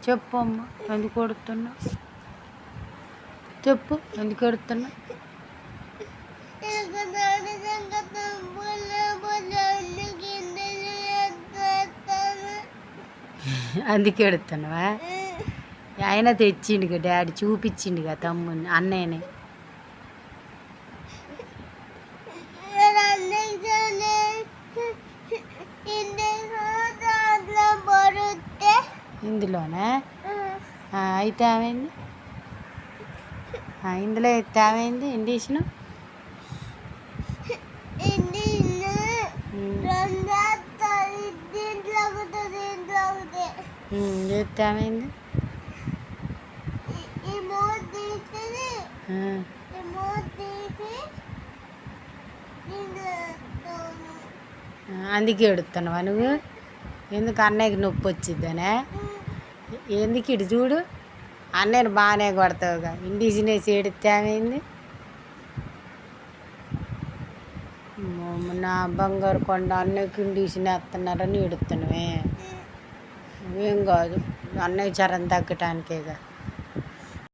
చెప్పు అమ్మ, ఎందుకు కొడుతున్నా? చెప్పు, ఎందుకు ఎడుతున్నా? అందుకే ఎడుతున్నావా? ఆయన తెచ్చిండుగా డాడీ, చూపించిండుగా తమ్ముని అన్నయ్యని. ఇందులోనే అయితే ఏమైంది? ఇందులో అయితే ఏమైంది? ఇండిషన్ చేస్తే ఏమైంది? అందుకే ఎడుతున్నావా నువ్వు? ఎందుకు అన్నయ్యకి నొప్పి వచ్చిద్దనే? ఎందుకు ఇటు చూడు, అన్నయ్యని బాగానే కొడతావుగా, ఇండిషన్ వేసి ఎడితే ఏమైంది? నా బంగారు కొండ అన్నయ్యకి ఇండిషన్ వేస్తున్నారని ఎడుతున్నావే? ఏం కాదు, అన్నయ్య జ్వరం తగ్గటానికేగా.